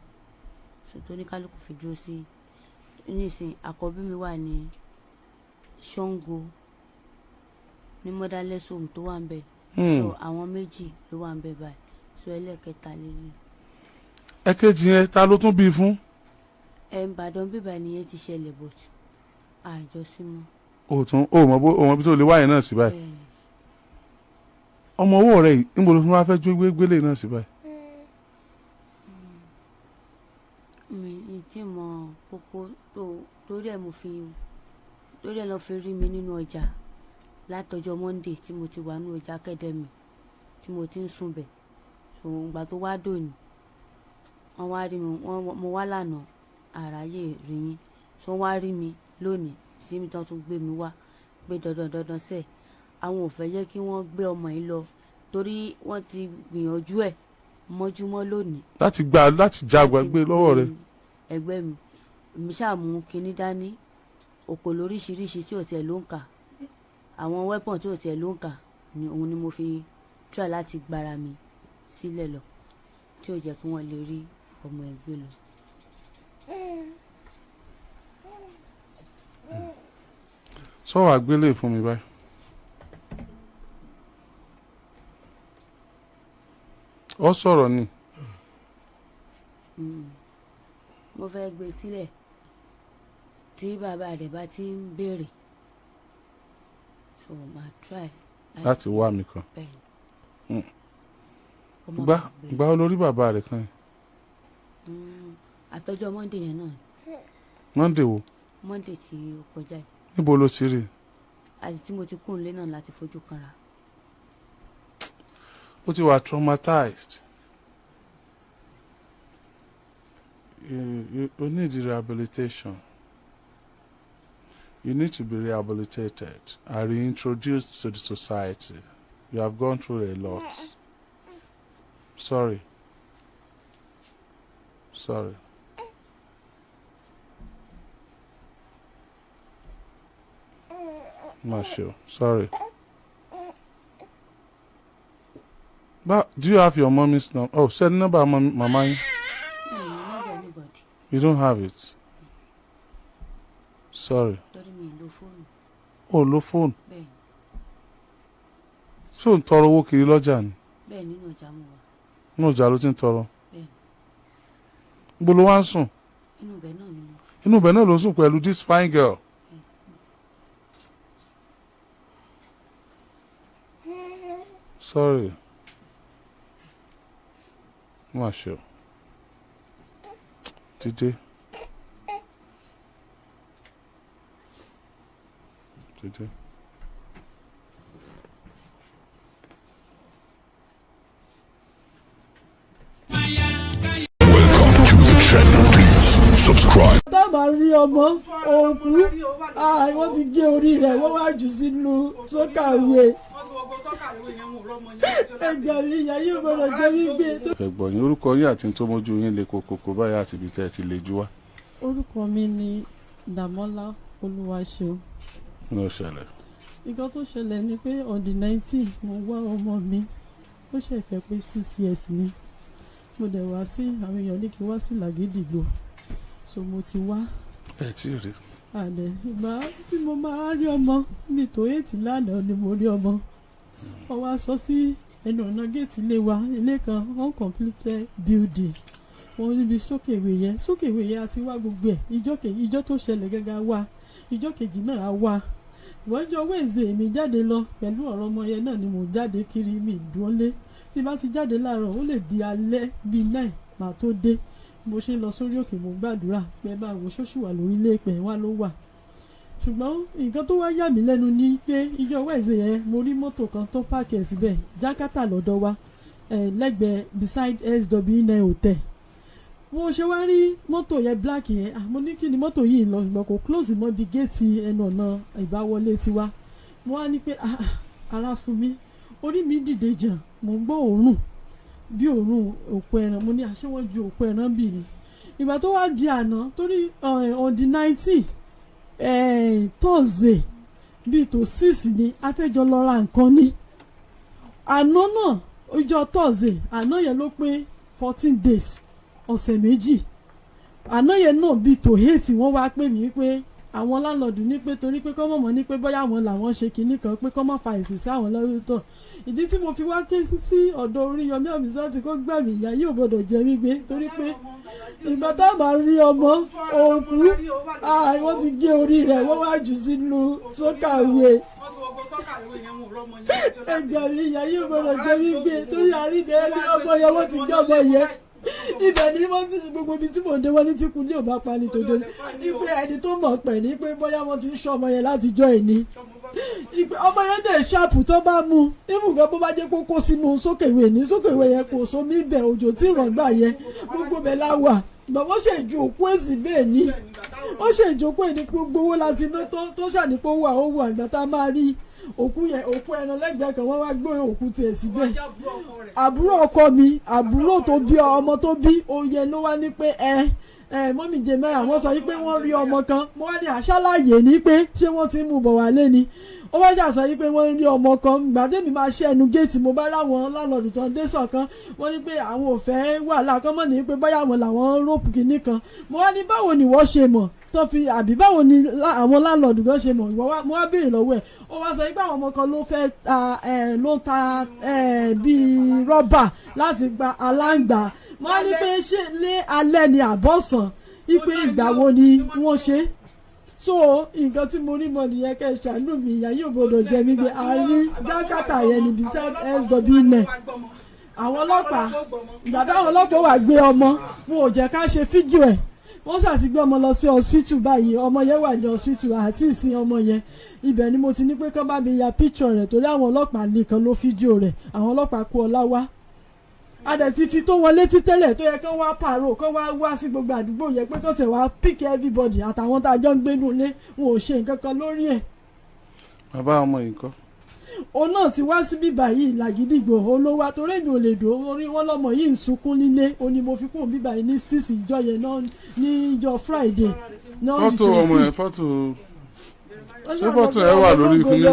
so tó ní kálukú fi dúró sí nísìn àkọ́bí mi wà ní Ṣàngó ní motherless home tó wà ń bẹ̀ so àwọn méjì ló wà ń bẹ̀ báyìí so ẹlẹ́kẹta lélẹ̀. ẹ̀kejì yẹn ta ló tún bí fún. Ìbàdàn bíbá nìyẹn ti ṣẹlẹ̀ but àjọ sí mọ́. o mọ bí tó lè wáyé náà sí báyìí. ọmọ owó rẹ yìí níbo ló fún wa fẹ́ gbélé náà sí báyìí. mi tí mo kókó tó torí ẹ̀ lọ fi rí mi nínú ọjà látọjọ́ Monday tí mo ti wà nínú ọjà Academy tí mo ti ń sùn bẹ̀ so ìgbà tó wá dòní wọ́n wá rí mi mo wá lánàá àráyè rí yín so wọ́n wá rí mi lónìí sí mi tán tún gbé mi wá pé dandan sẹ́ẹ̀ àwọn ò fẹ́ jẹ́ kí wọ́n gbé ọmọ yìí lọ torí wọ́n ti gbìyànjú ẹ̀ mọ́júmọ́ lónìí. láti já gbé lọ́wọ́ rẹ̀. ẹgbẹ́ mi ṣàmú kinní dání òkò lóríṣiríṣi tí ò tiẹ̀ ló ń kà àwọn wẹ́pọ̀n tí ò tiẹ̀ ló ń kà ni òun ni mo fi try láti gbára mi sílẹ̀ lọ tí ò jẹ́ kí wọ́n lè rí ọmọ ẹgbẹ́ lọ. sọ wàá gbélé fún mi báyìí. ó sọ̀rọ̀ ni. mo fẹ́ gbé sílẹ̀ tí bàbá rẹ̀ bá ti ń béèrè so máa try láti wá mi kan. gbá olórí bàbá rẹ̀ kan. àtọjọ́ Monday yẹn náà. Monday wo. Monday tí ó kọjá yìí. níbo ló ti rí. àti tí mo ti kún un lé náà láti fojú kanra. ó ti wà traumatized. You need rehabilitation. You need to be rehabilitated and reintroduced to the society. You have gone through a lot. Sorry. Not sure. Sorry. But do you have your mommy's number? Oh, send the number, mama. No, not anybody. You don't have it. Sorry. Oh, lo phone. So ń tọrọ owó kiri lọ́jà ni. Bẹ́ẹ̀ nínú ọjà mo wà. Nínú ọjà ló ti ń tọrọ. Bẹ́ẹ̀. Níbo ló wá ń sùn? Inú ibẹ̀ náà ni mo. Inú ibẹ̀ náà ló ń sùn pẹ̀lú this fine girl. Sorry. Not sure. Today. Welcome to the channel. Please subscribe. Tábà rí ọmọ òkú wọ́n ti gé orí rẹ̀ wọ́n wá jù sínú sọ́kàwé. Ẹgbẹ́ mi ìyá yóò gbọ́dọ̀ jẹ́ wípé. Ẹ̀gbọ́n yín orúkọ yín àti tó mójú yín le kòkòkò báyìí àti ibi tẹ́ ẹ ti lè jú wá. Orúkọ mi ni Dàmọ́lá Olúwaṣeun. Ní ó ṣẹlẹ̀. Nǹkan tó ṣẹlẹ̀ ni pé on the 19 mo wá ọmọ mi ó ṣe fẹ́ pé 6 years ni mo dẹ̀ wá sí àwọn èèyàn ní kí wá sí Làgídìgbò so mo ti wá. Ẹ tí rí. Àdẹ ìgbà tí mo máa rí ọmọ mi tó 8 lánàá ni mo rí ọmọ wọ́n wá sọ sí ẹnu ọ̀nà géètì ilé wa ilé kan uncompleted building wọ́n níbi sókèwé yẹn àti wá gbogbo ẹ̀ ìjọ́ tó ṣẹlẹ̀ gẹ́gẹ́ wá ìjọ́ kejì náà á wá ìwọ́jọ́ wẹ̀ẹ́sẹ̀ mi jáde lọ pẹ̀lú ọ̀rọ̀ ọmọ yẹn náà ni mo jáde kiri mi ìdúnlé tí bá ti jáde láàárọ̀ ó lè di alẹ́ bíi 9 màá tó dé mo ṣe ń lọ sórí òkè mo gbàdúrà pé bá wo ṣóṣù wà lórílẹ̀ pẹ̀ wá ló wà ṣùgbọ́n nǹkan tó wá yà mí lẹ́nu ni pé ìjọ́ wẹ̀ẹ́sẹ̀ yẹn mo rí mọ́tò kan tó páàkì ẹ̀ síbẹ̀ Jákàtà lọ́dọ̀ wa lẹ́gbẹ̀ẹ́ beside SW9 hotel mo ṣe wá rí mọ́tò yẹn black yẹn mo ní kí ni mọ́tò yìí lọ ṣùgbọ́n kò close mọ́ bí géètì ẹnu ọ̀nà ìbáwọlé tiwa mo wá ní pé ara fún mi orí mi dìde jàn mo gbọ́ òórùn bí òórùn òkú ẹran mo ní àṣewọ́n ju òkú ẹran bì ní ìgbà tó wá di àná torí on the 19 Thursday bíi tó 6 ni a fẹ́ jọ lọ ra nǹkan ní àná náà ọjọ́ Thursday àná yẹn ló pé 14 days ọ̀sẹ̀ méjì àná yẹn náà bíi tó 8 wọ́n wá pè mí pé àwọn láńlọ́ọ̀dù ní pé torí pé kọ́ mọ̀mọ́ ní pé bóyá àwọn làwọn ṣe kinní kan pé kọ́ mọ̀ fa èsì sí àwọn lọ́dún ìdí tí mo fi wá ké sí ọ̀dọ̀ Oriyomi Hamzat kó gbà mí ìyá yóò gbọ́dọ̀ jẹ́ mi gbé torí pé ìgbà tá a bá rí ọmọ òkú wọ́n ti gé orí rẹ̀ wọ́n wá jù sínú sọ́kàwé. Ẹgbẹ́ mi ìyá yóò gbọ́dọ̀ jẹ́ mi gbé torí àrídẹ́ ẹni ọmọ yẹn wọ́n ti gbé ọmọ yẹn ibẹ̀ ni wọ́n ti gbogbo ibi tí mò ń dé wọ́n ní tí kú ní ò bá pa ní tòde ipe ẹni tó mọ̀ pẹ̀ ní pé bóyá wọ́n ti ń ṣọ́ ọmọ yẹn láti jọ ẹni ọmọ yẹn dẹ̀ ṣáàpù tó bá mú ìfúngàn bó bá jẹ́ kó kó sínú sókèwé ní sókèwé yẹn kò sómi ibẹ̀ òjò tí ìrọ̀gbà yẹn gbogbo bẹ̀ la wà gbọ̀n wọ́n ṣe ìjọ òkú èsì bẹ́ẹ̀ ni wọ́n ṣe ìjókòó ẹni gbogbo owó láti ná tó ṣànípò wà ó wà àgbà tá a máa rí òkú yẹn òkú ẹran lẹ́gbẹ̀ẹ́ kan wọ́n wá gbé òkú tiẹ̀ síbẹ̀ àbúrò ọkọ mi àbúrò tó bí ọmọ tó bí oyè ló wá ní pé mọ́mí jẹ́mẹ́ àwọn sọ wípé wọ́n rí ọmọ kan mo wá ní àṣàlàyé ní pé ṣé wọ́n ti ń mú bọ̀ wálé ni ó wá jà sọ wípé wọ́n rí ọmọ kan gbàdémi máa ṣe ẹnu géètì mo bá láwọn lálọ́ọ̀dù tó ń dé sọ̀kan wọ́n ní pé àwọn ò fẹ́ wàhálà kan mọ́ ní pé báyà wọn làwọn róòpù kìíní kan mo wá ní báwo ni wọ́n ṣe mọ̀ tó fi àbí báwo ni àwọn láńlọ́ọ̀dù gan ṣe mọ̀ mo wá béèrè lọ́wọ́ ẹ̀ ó wá sọ pé àwọn ọmọ kan ló ta bíi rọ́bà láti gba aláǹgbá mo wá ní pé ṣé lé alẹ́ ni àbọ̀sán ipe ìgbà wo ni wọ́n ṣe so nǹkan tí mo rí mọ nìyẹn kẹ́ ṣàánú mi ìyá yóò gbọdọ̀ jẹ mí pé àárín jákàtà yẹn ní beside SW net àwọn ọlọ́pàá ìgbà táwọn ọlọ́pàá wà gbé ọmọ wọn ò jẹ́ ká ṣe fídíò ẹ̀ wọ́n ṣàti gbé ọmọ lọ sí hospital báyìí ọmọ yẹn wà ní hospital àti ìsìn ọmọ yẹn ibẹ̀ ni mo ti ní pé kán bá mi ya picture rẹ̀ torí àwọn ọlọ́pàá nìkan ló fídíò rẹ̀ àwọn ọlọ́pàá kó ọlá wá adẹ̀ ti fi tó wọn létí tẹ́lẹ̀ tó yẹ kán wá pààrọ̀ kán wá sí gbogbo àdúgbò yẹn pé kán tẹ̀ wá pick everybody àtàwọn tá a jọ ń gbénu ilé wọn ò ṣe nǹkan kan lórí ẹ̀. bàbá ọmọ yìí kọ́. òun náà ti wá síbí báyìí làgídìgbò olówó àtòrò èmi ò lè dò orí wọn lọmọ yìí ń sunkún nílé ó ní mo fi kún bíbá yìí ní 6 ìjọ yẹn náà níjọ Friday náà fọ́tò ọmọ yẹn fọ́tò ṣé fọ́tò ẹ wà lórí ikú níbi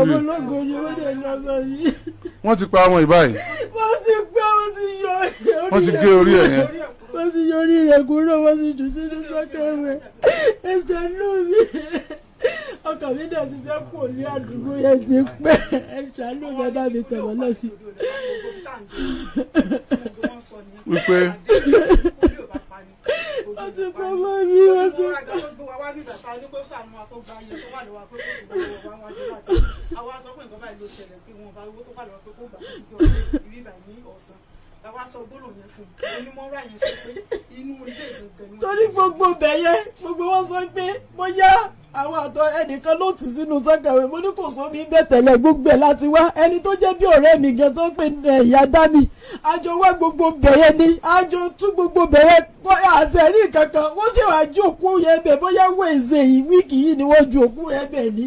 wọ́n ti pa ọmọ ìbáyìí wọ́n ti gé orí ẹ̀ yẹn wọ́n ti yọ orí rẹ̀ kúrò wọ́n ti jù sínú sọ́kẹ́wẹ̀ ẹ̀ṣẹ̀ ló mi ọkàn mi náà ti fẹ́ kú ní àdúgbò yẹn ti pẹ́ ẹ̀ṣẹ̀ ló mi bá mi tẹ̀wọ́ lọ sí. wípé wọ́n ti pẹ́ mọ́ mi wọ́n ti pẹ́. torí gbogbo bẹ̀yẹ gbogbo wọn sọ pé bóyá àwọn àtọ ẹnìkan ló tì sínú sọ́kàwé mo ní kò sómi ń bẹ̀ tẹ́lẹ̀ gbogbo ẹ̀ láti wá ẹni tó jẹ́ bí ọ̀rẹ́ mi gan tó ń pè ìyá dání àjọ wá gbogbo bẹ̀yẹ ni àjọ tún gbogbo bẹ̀yẹ àtẹ̀rí kankan wọ́n ṣe wá ju òkú yẹn bẹ̀ bóyá wẹ̀ẹ́sẹ̀ yìí wíìkì yìí ni wọ́n ju òkú yẹn bẹ̀ ni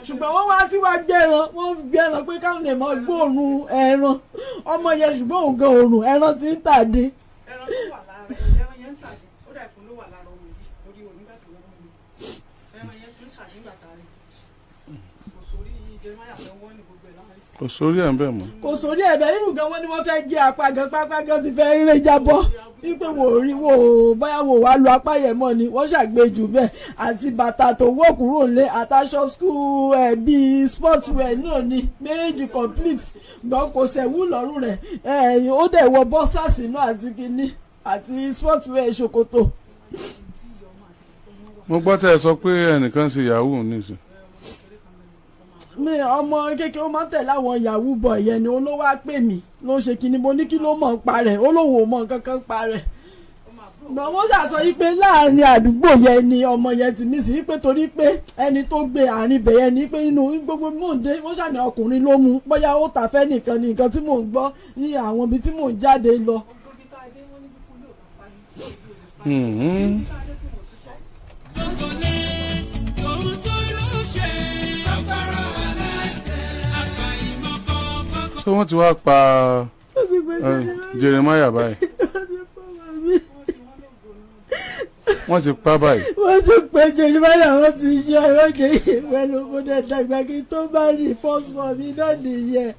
ṣùgbọ́n wọ́n wá tí wá gbẹ̀ràn pé káwọn lè mọ gbóòórùn ẹran ọmọ yẹn ṣùgbọ́n òun gan òórùn ẹran ti ń tàdé. ẹran tó wà lára ẹran yẹn ń tàdé ó dà ìkún ló wà lára ọmọ yìí lórí onígbà tí wọ́n mú mi ẹran yẹn ti ń tàdé nígbà tá a rí kò sórí Jeremiah lọ́wọ́ ní gbogbo ẹ̀ láàrin. kò sórí ẹ̀ ń bẹ̀ mọ́. kò sórí ẹ̀ bẹ́ẹ̀ irú gan wọ́n ní wọ́n fẹ́ gé apá gan ti fẹ́ rere jábọ́ wípé wò bóyá wò wá lu apá yẹn mọ́ ni wọ́n ṣàgbéjù bẹ́ẹ̀ àti bàtà tó wọ́ kúrò lé àtàṣọ school bíi sportswear náà ni méjì complete gbọ́n kò sẹ̀wú lọ́rùn rẹ̀ ó dẹ̀ wọ bọ́sàsì náà àti kínní àti sportswear ṣòkòtò. mo gbọ́ tẹ́ ẹ sọ pé ẹnìkan ṣe yahoo nísìn. mi ọmọ kékeré ó máa ń tẹ̀lé àwọn yahoo boy yẹn ni olówó á pè mí ló ń ṣe kinní mo ní kí ló mọ̀ ń pa rẹ̀ ó lóun ò mọ̀ nǹkan kan ń pa rẹ̀ gbọ̀n wọ́n ṣàṣọ yí pé láàrin àdúgbò yẹn ni ọmọ yẹn ti mí sí yí pé torí pé ẹni tó gbé àárín ibẹ̀ yẹn ni pé nínú gbogbo mòǹdé wọ́n ṣàní ọkùnrin ló mú bóyá ó tà fẹ́ nìkan ni nǹkan tí mò ń gbọ́ ní àwọn ibi tí mò ń jáde lọ. ṣé wọ́n ti wá pa Jeremiah báyìí wọ́n ti pa báyìí. wọ́n ti pè Jeremiah wọ́n ti ṣe ọ̀rọ̀kẹ́ pẹ̀lú ọmọdé dàgbà kí tó bá rí first form mi náà nìyẹn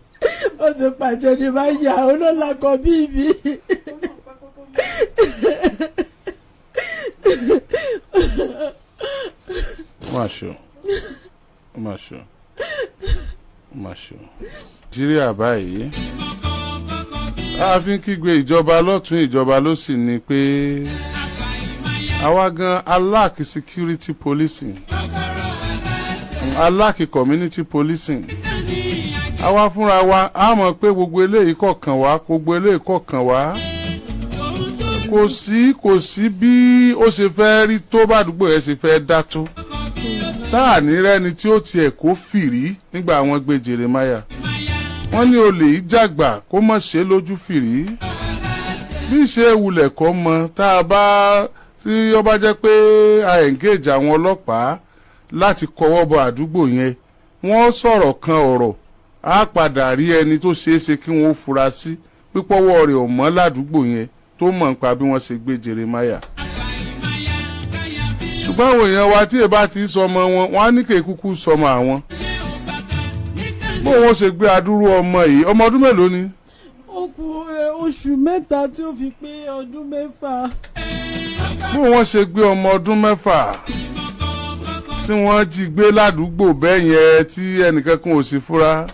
wọ́n ti pa Jeremiah olólàkọ̀ bíbí. Maṣọ Nàìjíríà báyìí a fi ń kígbe ìjọba lọ́tún ìjọba lósì ni pé àwa gan aláàkì security policing aláàkì community policing àwa fúnra wa a mọ̀ pé gbogbo eléyìí kọ̀ọ̀kan wá kò sí bí ó ṣe fẹ́ rí tó bá àdúgbò yẹn ṣe fẹ́ dá tó táà ní rẹ́ni tí ó tiẹ̀ kó fìrí nígbà àwọn gbé Jeremiah wọ́n ní olè yìí jàgbà kó mọ̀ ṣe lójú fìrí bí ṣe wulẹ̀ kọ́ mọ tá a bá tí ó bá jẹ́ pé a engage àwọn ọlọ́pàá láti kọwọ́ bọ àdúgbò yẹn wọ́n sọ̀rọ̀ kan ọ̀rọ̀ á padà rí ẹni tó ṣeé ṣe kí wọ́n fura sí pípọ́wọ́ rẹ̀ ò mọ́ ládùúgbò yẹn tó mọ̀ nípa bí wọ́n ṣe gbé Jeremiah. ṣùgbọ́n àwọn èèyàn wa tí èbá ti sọmọ wọn wọ́n á ní kè kúkú sọmọ àwọn. bó wọ́n ṣe gbé adúrú ọmọ yìí ọmọ ọdún mélòó ni. ó kù oṣù mẹ́ta tí ó fi pé ọdún mẹ́fà. bó wọ́n ṣe gbé ọmọ ọdún mẹ́fà tí wọ́n jí gbé ládùúgbò bẹ́ẹ̀ yẹn tí ẹnìkan kan ò sì fura.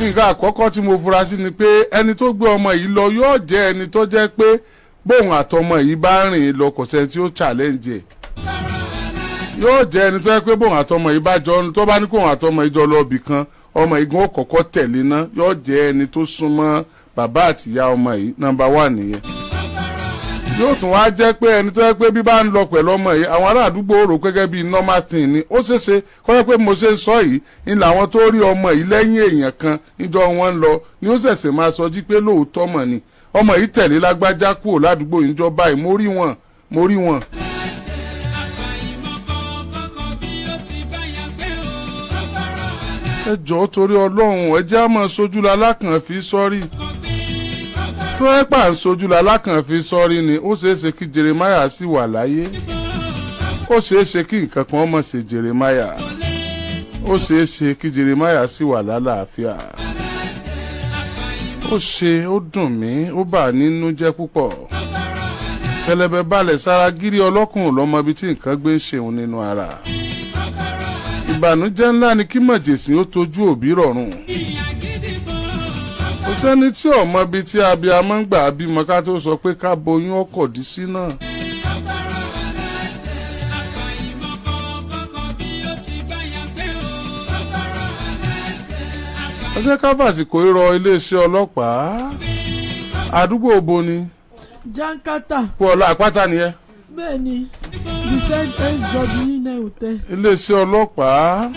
nǹkan àkọ́kọ́ tí mo fura sí ni pé ẹni tó gbé ọmọ yìí lọ yóò jẹ́ ẹni tó jẹ́ pé bóun àtọmọ yìí bá rìn lọ kò sẹ́ni tí ó challenge ẹ̀. yóò jẹ́ ẹni tó jẹ́ pé bóun àtọmọ yìí bá jọ tó bá ní kóun àtọmọ yìí jọ lọ ibì kan ọmọ yìí gan ó kọ́kọ́ tẹ̀lé ná yóò jẹ́ ẹni tó súnmọ́ bàbá àtìyá ọmọ yìí number 1 nìyẹn. yóò tún wá jẹ́ pé ẹni tó jẹ́ pé bí bá ń lọ pẹ̀lú ọmọ yìí àwọn ará àdúgbò rò gẹ́gẹ́ bí normal thing ni ó ṣeéṣe kọ́ jẹ́ pé mo ṣe ń sọ yìí ní làwọn tó rí ọmọ yìí lẹ́yìn èèyàn kan níjọ wọn ń lọ ni ó ṣẹ̀ṣẹ̀ máa sọ jí pé lóòótọ́ mọ̀ ni ọmọ yìí tẹ̀lé lágbájá kúrò ládùúgbò yìí jọ báyìí mo rí wọn. ẹ jọ̀ọ́ torí Ọlọ́run ẹ jẹ́ á máa sojú lalákàn fi sọ́rí tó ẹ pà ń sojú lalákàn fi sọ́rí ni ó ṣeé ṣe kí Jeremiah sì wà láyé ó ṣeé ṣe kí nǹkan kan mọ̀ ṣe Jeremiah ó ṣeé ṣe kí Jeremiah sì wà lálàáfíà ó dùn mí ó bà nínú jẹ́ púpọ̀ pẹlẹbẹ balẹ̀ sára gírí ọlọ́kùnrin lọ́mọ ibi tí nǹkan gbé ń ṣeun nínú ara ìbànújẹ́ ńlá ni kí mọ̀jèsìn ó tojú òbí rọrùn kò sẹ́ni tí ọmọ bíi tí abiyamọ ń gbà bímọ ká tó sọ pé ká boyún ọkọ̀ dí sí náà. ọjọ́ káfàsì kò rọ iléeṣẹ́ ọlọ́pàá àdúgbò òbo ni. Jankata. kú ọlá àpáta nìyẹn. bẹ́ẹ̀ ni vicente gbọ́dọ̀ nínú òtẹ́. iléeṣẹ́ ọlọ́pàá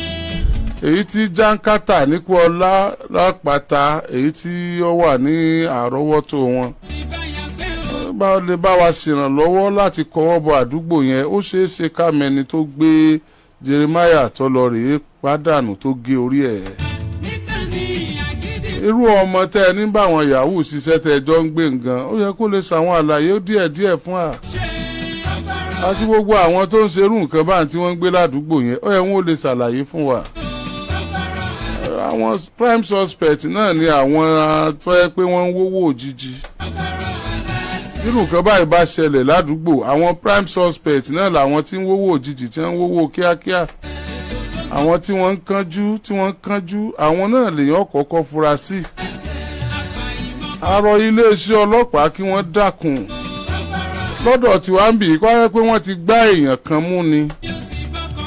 èyí tí Jankata ní kú ọlá lápáta èyí tí ó wà ní àrọ́wọ́tó wọn. bá lè bá wa ṣèrànlọ́wọ́ láti kọwọ́ bọ àdúgbò yẹn ó ṣeé ṣe ká mẹ́ni tó gbé Jeremiah tó lọ rèé pàdánù tó gé orí ẹ̀. irú ọmọ tẹ ẹ ní báwọn yahoo ṣiṣẹ́ tẹ ẹjọ́ ń gbé nǹkan ó yẹ kó lè ṣàwọn àlàyé díẹ̀díẹ̀ fún wa. àti gbogbo àwọn tó ń ṣerú nǹkan báyìí tí wọ́n ń gbé ládùúgbò yẹn ó yẹ wọn ó lè ṣàlàyé fún wa. àwọn prime suspect náà ni àwọn tó yẹ pé wọ́n ń wówó òjijì. irú nǹkan báyìí bá ṣẹlẹ̀ ládùúgbò àwọn prime suspect náà làwọn tí ń wówó òjijì tí wọ́n ń wówó kíákíá. àwọn tí wọ́n ń kánjú àwọn náà lèèyàn kọ́kọ́ fura sí. àrọ iléeṣẹ́ ọlọ́pàá kí wọ́n dákun lọ́dọ̀ tí wàá ń bì í kọ́ ẹ pé wọ́n ti gbá èèyàn kan mú ni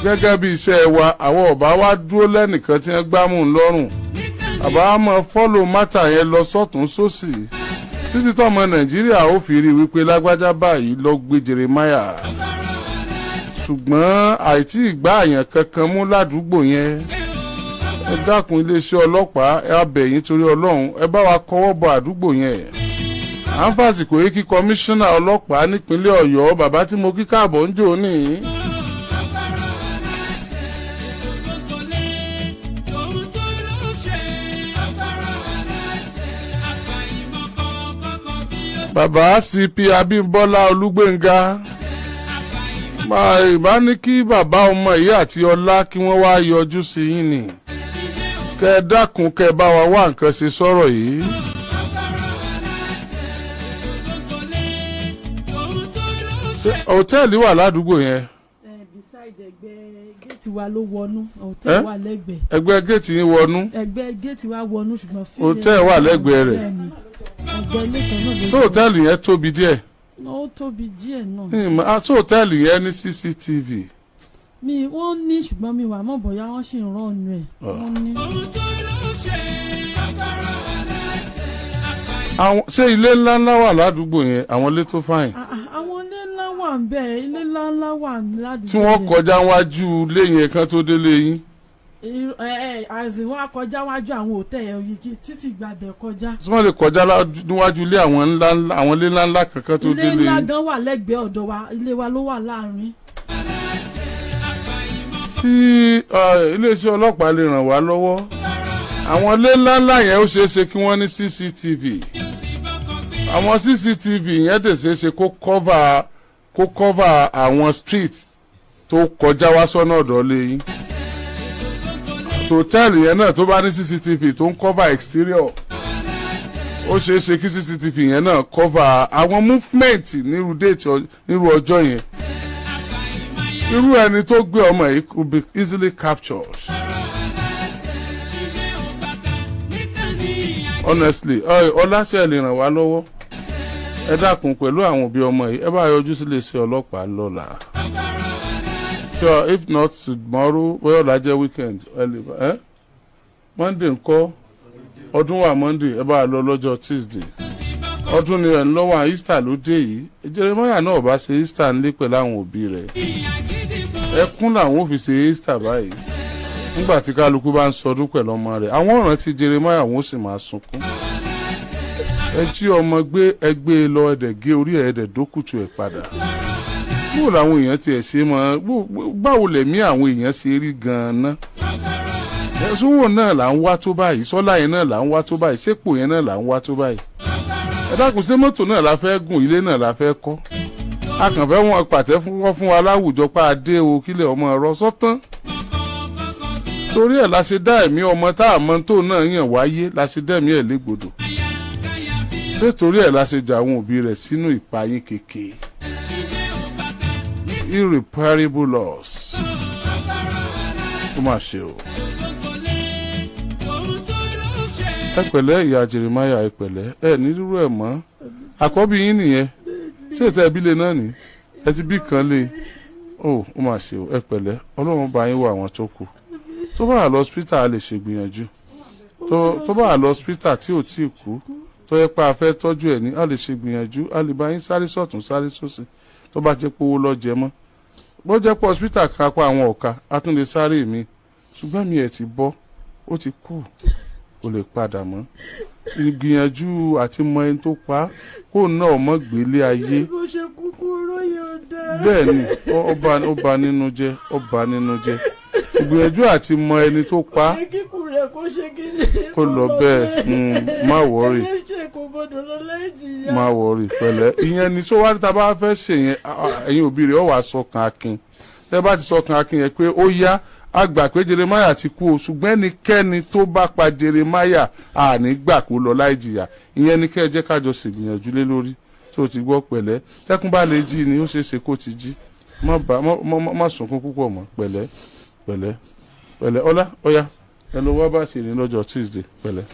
gẹ́gẹ́ bí iṣẹ́ wa àwọn ọ̀bá wa dúró lẹ́nìkan tí wọ́n gbá mú un lọ́rùn àbá máa fọ́lò mátà yẹn lọ sọ́tún sósì títí tọ́mọ Nàìjíríà ó fi rí wípé lágbájá báyìí lọ gbé Jeremiah ṣùgbọ́n àìtí ìgbà àyàn kankan mú ládùúgbò yẹn ẹ dákun iléeṣẹ́ ọlọ́pàá ẹ abẹ̀yìn torí Ọlọ́run ẹ bá wa kọwọ́ bọ àdúgbò yẹn. à ń fàsìkò yìí kí kọmíṣánná ọlọ́pàá nípínlẹ̀ Ọ̀yọ́ bàbá tí mo kí káàbọ̀ ń jò ní. bàbá CP Abímbọ́lá Olúgbénga ìbá ní kí bàbá ọmọ yìí àti ọlá kí wọ́n wá yọjú sí yín ni kẹ́ ẹ dákun kẹ́ ẹ bá wa wá nǹkan ṣe sọ̀rọ̀ yìí. hòtẹ́ẹ̀lì wà ládùúgbò yẹn. beside ẹgbẹ́ géètì wa ló wọnú hòtẹ́ẹ̀lì wà lẹ́gbẹ̀ẹ́. ẹgbẹ́ géètì yín wọnú. ẹgbẹ́ géètì wa wọnú ṣùgbọ́n fílẹ̀ hòtẹ́ẹ̀lì wà lẹ́gbẹ̀ẹ́ rẹ̀. ẹgbẹ́ lẹ́kọ̀ọ́ náà ló. tó hòtẹ́ẹ̀lì yẹn tóbi díẹ̀. ó tóbi díẹ̀ náà. tó hòtẹ́ẹ̀lì yẹn ní CCTV. wọ́n ní ṣùgbọ́n mi wà mọ̀ bóyá wọ́n sì ń rán ọ̀nù ẹ̀. wọ́n ní. àwọn ṣé ilé ńláńlá wà ládùúgbò yẹn àwọn ilé tó fáyìn. àwọn ilé ńlá wà ń bẹ ilé ńláńlá wà ládùúgbò yẹn. tí wọ́n kọjá wájú ilé yẹn kan tó délé yín. àìsàn wọn kọjá wájú àwọn òtẹ́ òyìnkì títí gbàgbẹ́ kọjá. tí wọ́n lè kọjá níwájú ilé àwọn ilé ńláńlá kankan tó délé yín. ilé ńlá gan wà lẹ́gbẹ̀ẹ́ ọ̀dọ̀ wa ilé wa ló wà láàrin. tí iléeṣẹ́ ọlọ́pàá lè ràn wá lọ́wọ́ àwọn ilé ńláńlá yẹn ó ṣeé ṣe kí wọ́n ní CCTV àwọn CCTV yẹn dẹ̀ ṣeé ṣe kó cover àwọn street tó kọjá wá sọ́nà ọ̀dọ̀ lẹ́yìn tòtẹ́ẹ̀lì yẹn náà tó bá ní CCTV tó ń cover exterior ó ṣeé ṣe kí CCTV yẹn náà cover àwọn movement nírú date nírú ọjọ́ yẹn irú ẹni tó gbé ọmọ yìí could be easily captured. Honestly ọláṣẹ́ lè ràn wá lọ́wọ́ ẹ dákun pẹ̀lú àwọn òbí ọmọ yìí ẹ bá yọjú sí iléeṣẹ́ ọlọ́pàá lọ́la. So if not tomorrow well ọ̀la jẹ́ weekend Monday ńkọ́ ọdún wà Monday ẹ bá lọ lọ́jọ́ Tuesday ọdún ni ẹ̀ ń lọ́wọ́ Easter ló dé yìí Jeremiah náà bá ṣe Easter ńlé pẹ̀lú àwọn òbí rẹ̀ ẹkún làwọn ò fi ṣe Easter báyìí nígbà tí kálukú bá ń sọdún pẹ̀lú ọmọ rẹ̀ àwọn ọ̀ràn tí Jeremiah wọn ó sì máa sunkún ẹ jí ọmọ gbé ẹgbẹ́ lọ ẹ̀dẹ̀ gé orí ẹ̀dẹ̀ dókùtù ẹ̀ padà báwo làwọn èèyàn tiẹ̀ ṣe mọ́ báwo lẹ̀mí àwọn èèyàn ṣe rí gan-an ẹ̀sùnwò náà là ń wá tó báyìí sọ́lá yẹn náà là ń wá tó báyìí sépò yẹn náà là ń wá tó báyìí ẹ dákun ṣé mọ́tò náà la fẹ́ gùn ilé náà la fẹ́ kọ́ akànfẹ́ wọn pàtẹ́ fún wa láwùjọ pa adé o kílẹ̀ ọmọ ọ̀rọ̀ sọ́tán torí ẹ̀ la ṣe dá ẹ̀mí ọmọ tá àmọ́ tó náà yàn wáyé la ṣe dẹ́mi ẹ̀ légbodò nítorí ẹ̀ la ṣe jà àwọn òbí rẹ̀ sínú ìpayín kékeré irreparable loss ó mà ṣe o. ẹ pẹ̀lẹ́ ìyá Jeremiah ẹ pẹ̀lẹ́ ẹ ní rírú ẹ̀ mọ́ àkọ́bí yín nìyẹn ṣé ìta ìbílẹ̀ náà ni ẹ ti bí kan lé ó mà ṣe o ẹ pẹ̀lẹ́ Ọlọ́run bá yín wọ àwọn tó kù tó bá wà lọ hospital a lè ṣègbìyànjú tó bá wà lọ hospital tí ò tí ì kú tó yẹ pé a fẹ́ tọ́jú ẹ̀ ní a lè ṣègbìyànjú a lè bá yín sáré sọ̀tún sáré sósì tó bá jẹ́ pé owó lọ jẹ mọ́ bó jẹ́ pé hospital kan pa àwọn ọ̀ka a tún lè sáré mi ṣùgbọ́n mi ẹ̀ ti bọ́ ó ti kú kò lè padà mọ́ ìgbìyànjú àti mọ ẹni tó pa kó náà mọ́ gbélé ayé bẹ́ẹ̀ ni ó bà nínú jẹ́ ìgbìyànjú àti mọ ẹni tó pa kó lọ bẹ́ẹ̀ má wọ́rì pẹ̀lẹ́ ìyẹn ni tó wá tá a bá fẹ́ ṣe yẹn ẹ̀yin òbí rẹ̀ ó wà sọkàn akin tẹ́ bá ti sọkàn akin yẹn pé ó yá a gbà pé Jeremiah ti kú o ṣùgbọ́n ẹnikẹ́ni tó bá pa Jeremiah àní gbà kó lọ láì jìyà ìyẹn ni kẹ́ ẹ jẹ́ kájọ ṣègbìyànjú lé lórí tó ti gbọ́ pẹ̀lẹ́ tẹ́kùn bá lè jí ni ó ṣeé ṣe kó ti jí má sunkún púpọ̀ mọ́ pẹ̀lẹ́ ọlá ọ̀yá ẹ lọ wá bá ṣe ní lọ́jọ́ Tuesday pẹ̀lẹ́.